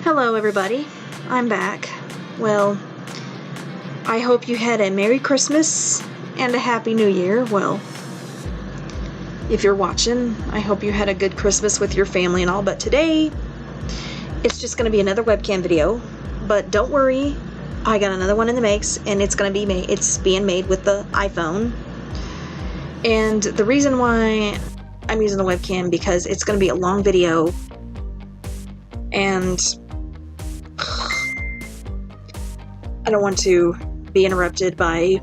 Hello everybody, I'm back. Well, I hope you had a Merry Christmas and a Happy New Year. Well, if you're watching, I hope you had a good Christmas with your family and all, but today it's just going to be another webcam video. But don't worry, I got another one in the makes, and it's being made with the iPhone. And the reason why I'm using the webcam because it's going to be a long video, and I don't want to be interrupted by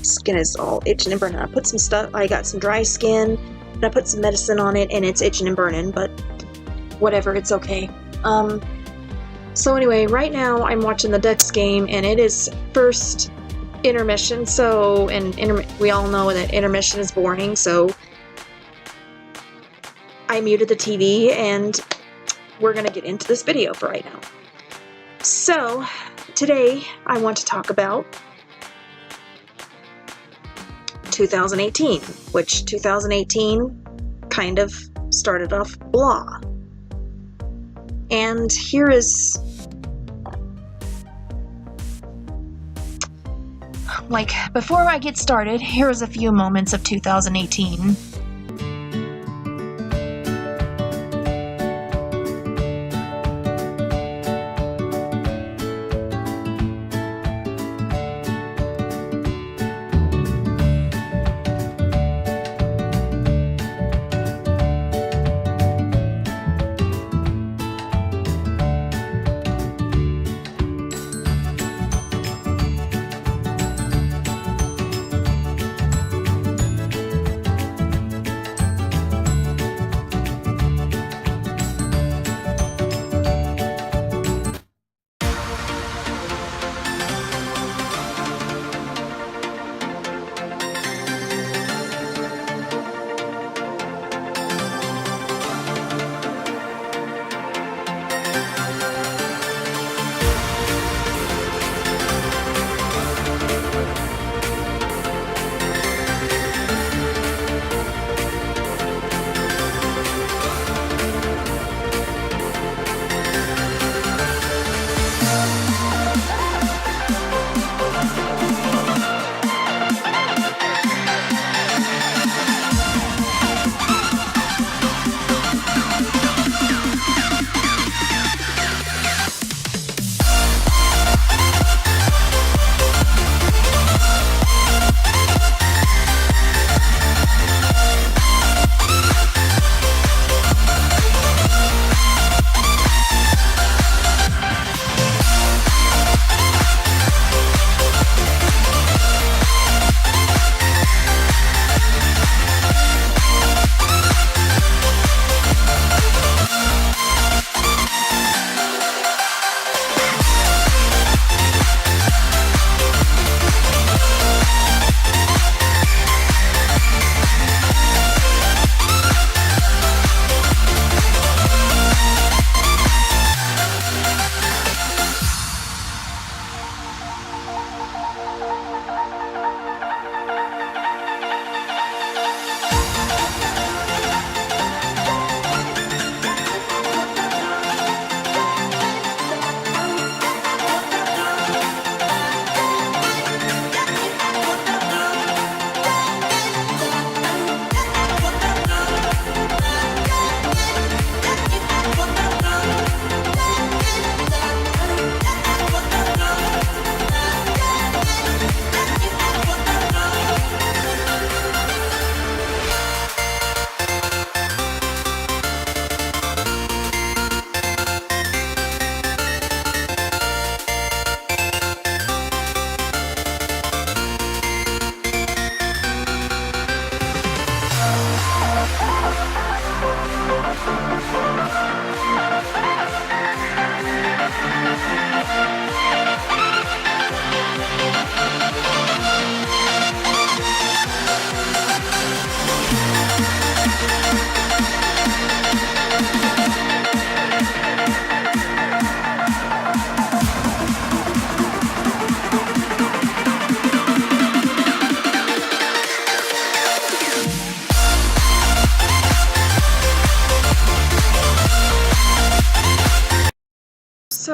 skin is all itching and burning. I got some dry skin, and I put some medicine on it, and it's itching and burning, but whatever, it's okay. So anyway, right now I'm watching the Ducks game, and it is first intermission, we all know that intermission is boring, so I muted the TV, and we're gonna get into this video for right now. So, today I want to talk about 2018, which 2018 kind of started off blah. And here is, before I get started, here's a few moments of 2018.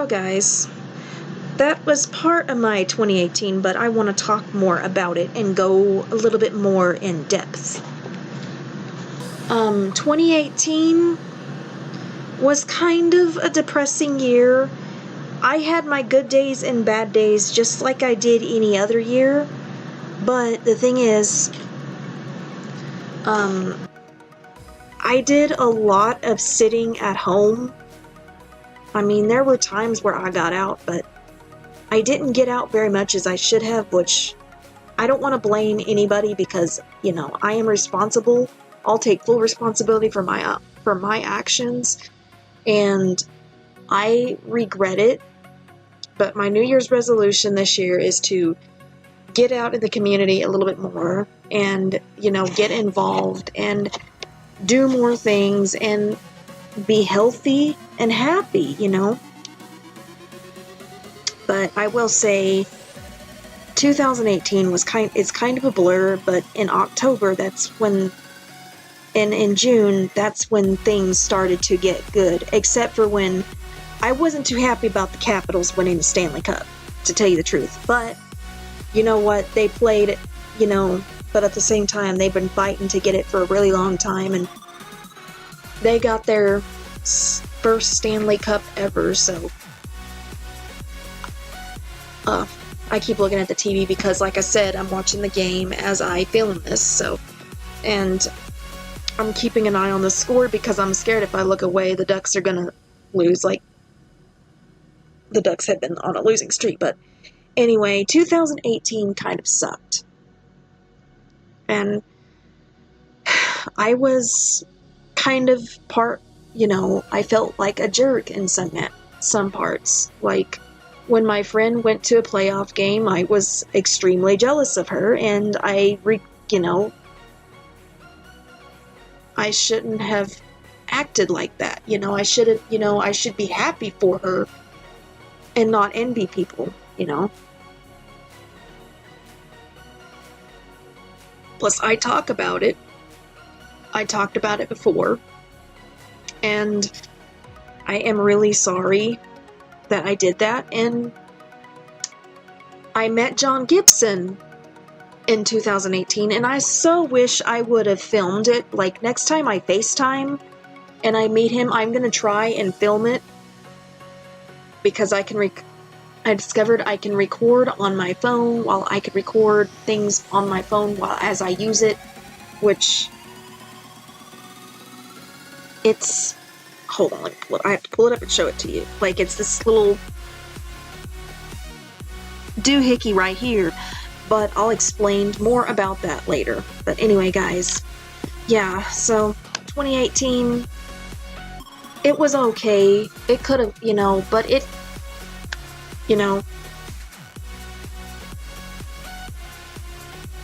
So guys, that was part of my 2018, but I want to talk more about it and go a little bit more in depth. 2018 was kind of a depressing year. I had my good days and bad days just like I did any other year, but the thing is, I did a lot of sitting at home. I mean, there were times where I got out, but I didn't get out very much as I should have, which I don't want to blame anybody because, you know, I am responsible. I'll take full responsibility for my actions, and I regret it. But my New Year's resolution this year is to get out in the community a little bit more and, you know, get involved and do more things and be healthy and happy, you know. But I will say 2018 it's kind of a blur, but in October that's when, and in June that's when things started to get good, except for when I wasn't too happy about the Capitals winning the Stanley Cup, to tell you the truth. But you know what, they played, you know, but at the same time they've been fighting to get it for a really long time, and they got their first Stanley Cup ever. So I keep looking at the TV because, like I said, I'm watching the game as I film this, so, and I'm keeping an eye on the score because I'm scared if I look away the Ducks are gonna lose. Like, the Ducks have been on a losing streak. But anyway, 2018 kind of sucked, and I was kind of I felt like a jerk in some parts. Like, when my friend went to a playoff game, I was extremely jealous of her, and I shouldn't have acted like that. I should be happy for her and not envy people, Plus, I talked about it before, and I am really sorry that I did that. And I met John Gibson in 2018, and I so wish I would have filmed it. Like, next time I FaceTime and I meet him, I'm gonna try and film it, because I discovered I can record on my phone, while I could record things on my phone as I use it, which it's, hold on, I have to pull it up and show it to you. Like, it's this little doohickey right here, but I'll explain more about that later. But anyway, guys, yeah, so 2018, it was okay. It could have, but it,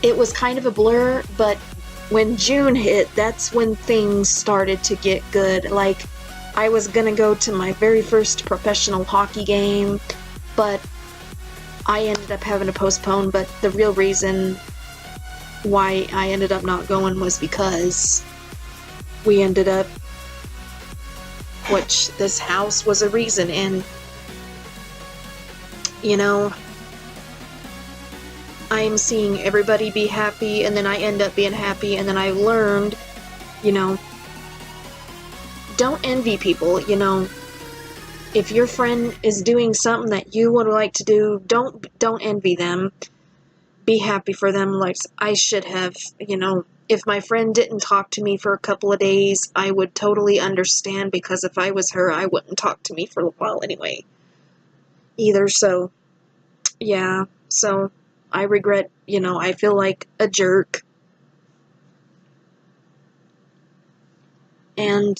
it was kind of a blur. But when June hit, that's when things started to get good. Like, I was gonna go to my very first professional hockey game, but I ended up having to postpone. But the real reason why I ended up not going was because we ended up, which this house was a reason, and I'm seeing everybody be happy, and then I end up being happy, and then I learned, don't envy people. If your friend is doing something that you would like to do, don't envy them. Be happy for them. Like I should have, if my friend didn't talk to me for a couple of days, I would totally understand, because if I was her, I wouldn't talk to me for a while anyway either. So yeah, so I regret, I feel like a jerk. And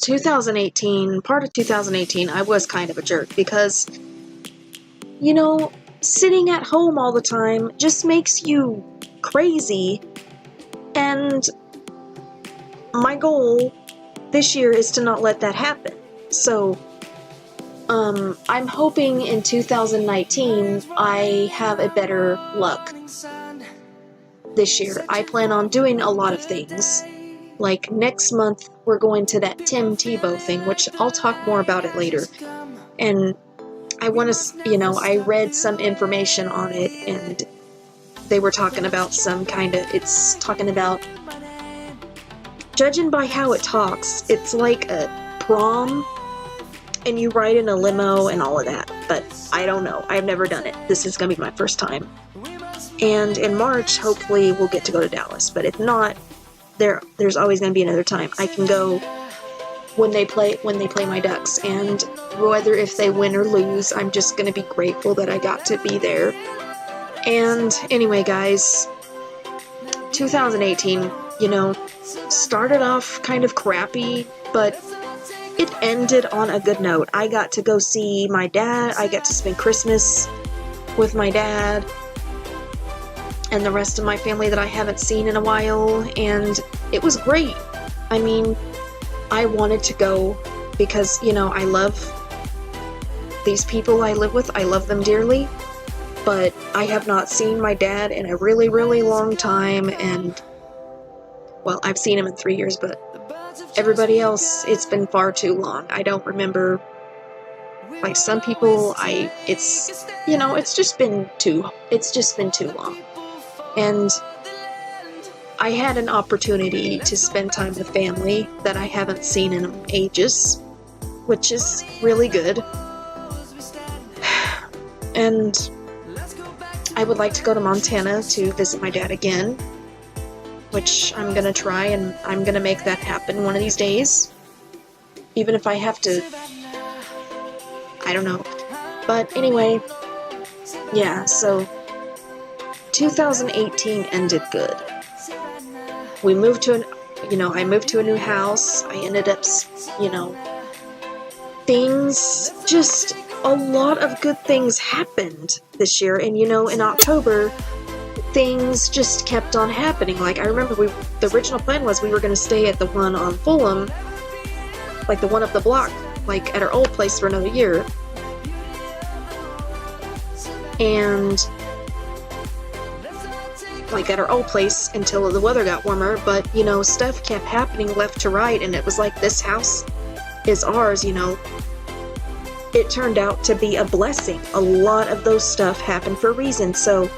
part of 2018, I was kind of a jerk because, sitting at home all the time just makes you crazy. And my goal this year is to not let that happen. So, I'm hoping in 2019 I have a better luck this year. I plan on doing a lot of things. Like, next month, we're going to that Tim Tebow thing, which I'll talk more about it later. And I read some information on it, and they were talking about it's talking about, judging by how it talks, it's like a prom, and you ride in a limo and all of that, but I don't know. I've never done it. This is going to be my first time. And in March, hopefully, we'll get to go to Dallas, but if not, there's always going to be another time. I can go when they play my Ducks, and whether if they win or lose, I'm just going to be grateful that I got to be there. And anyway, guys, 2018, started off kind of crappy, but it ended on a good note. I got to go see my dad. I got to spend Christmas with my dad and the rest of my family that I haven't seen in a while, and it was great. I mean, I wanted to go because, I love these people I live with. I love them dearly, but I have not seen my dad in a really, really long time, and, well, I've seen him in 3 years, but everybody else, it's been far too long. I don't remember, like, some people, it's just been too long. And I had an opportunity to spend time with family that I haven't seen in ages, which is really good. And I would like to go to Montana to visit my dad again, which I'm going to try, and I'm going to make that happen one of these days. Even if I have to, I don't know. But anyway, yeah, so 2018 ended good. We moved to I moved to a new house. I ended up, a lot of good things happened this year. And, in October, things just kept on happening. Like, I remember the original plan was we were going to stay at the one on Fulham, like the one up the block, like at our old place for another year. And like at our old place until the weather got warmer, but stuff kept happening left to right, and it was like, this house is ours. It turned out to be a blessing. A lot of those stuff happened for a reason. So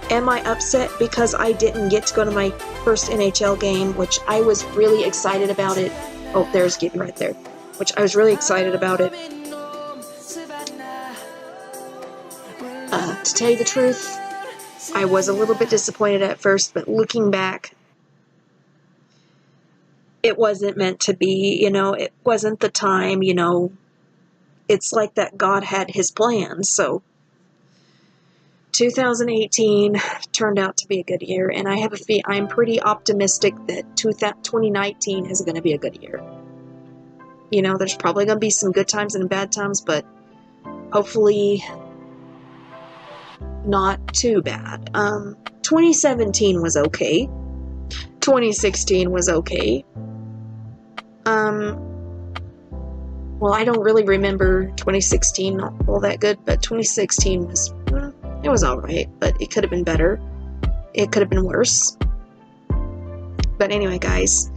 am I upset because I didn't get to go to my first NHL game, which I was really excited about it? Oh, there's Gibby right there. Which I was really excited about it. To tell you the truth, I was a little bit disappointed at first, but looking back, it wasn't meant to be, it wasn't the time, it's like that God had his plans. So 2018 turned out to be a good year, and I'm pretty optimistic that 2019 is going to be a good year. There's probably going to be some good times and bad times, but hopefully not too bad. 2017 was okay. 2016 was okay. Well, I don't really remember 2016 all that good, but 2016 it was alright, but it could have been better. It could have been worse. But anyway, guys,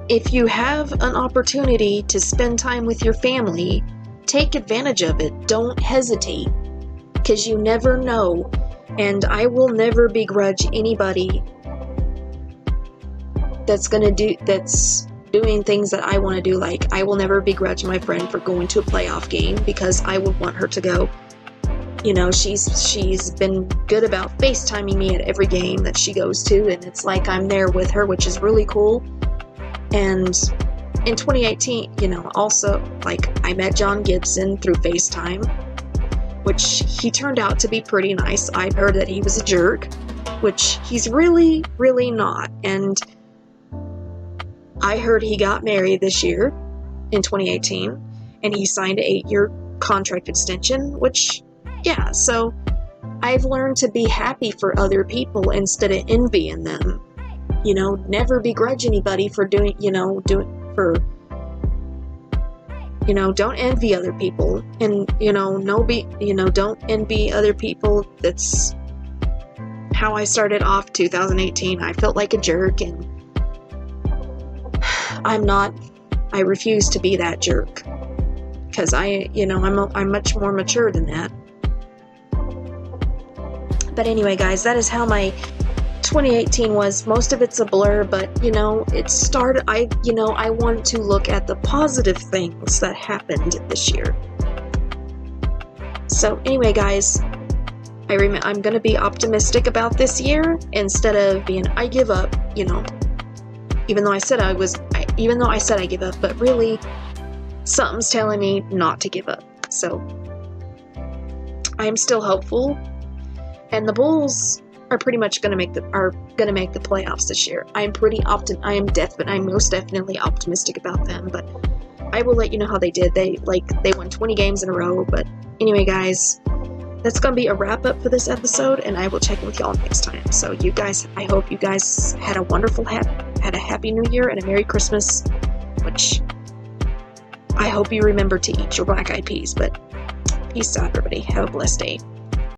if you have an opportunity to spend time with your family, take advantage of it. Don't hesitate, because you never know. And I will never begrudge anybody that's doing things that I want to do. Like, I will never begrudge my friend for going to a playoff game, because I would want her to go. She's been good about FaceTiming me at every game that she goes to, and it's like I'm there with her, which is really cool. And in 2018, also, like, I met John Gibson through FaceTime, which he turned out to be pretty nice. I've heard that he was a jerk, which he's really, really not. And I heard he got married this year in 2018, and he signed an 8-year contract extension, which, yeah, so I've learned to be happy for other people instead of envying them. Never begrudge anybody for don't envy other people, and, don't envy other people. That's how I started off 2018. I felt like a jerk, and I'm not I refuse to be that jerk. Because I'm much more mature than that. But anyway, guys, that is how my 2018 was. Most of it's a blur, but it started. I want to look at the positive things that happened this year. So anyway, guys, I'm gonna be optimistic about this year instead of being I give up. Even though I said I give up, but really, something's telling me not to give up. So I am still hopeful, and the Bulls are pretty much gonna make the playoffs this year. I'm most definitely optimistic about them, but I will let you know how they did. They won 20 games in a row. But anyway, guys, that's gonna be a wrap up for this episode, and I will check in with y'all next time. So you guys, I hope you guys had a happy New Year and a Merry Christmas, which I hope you remember to eat your black eyed peas. But peace out, everybody. Have a blessed day.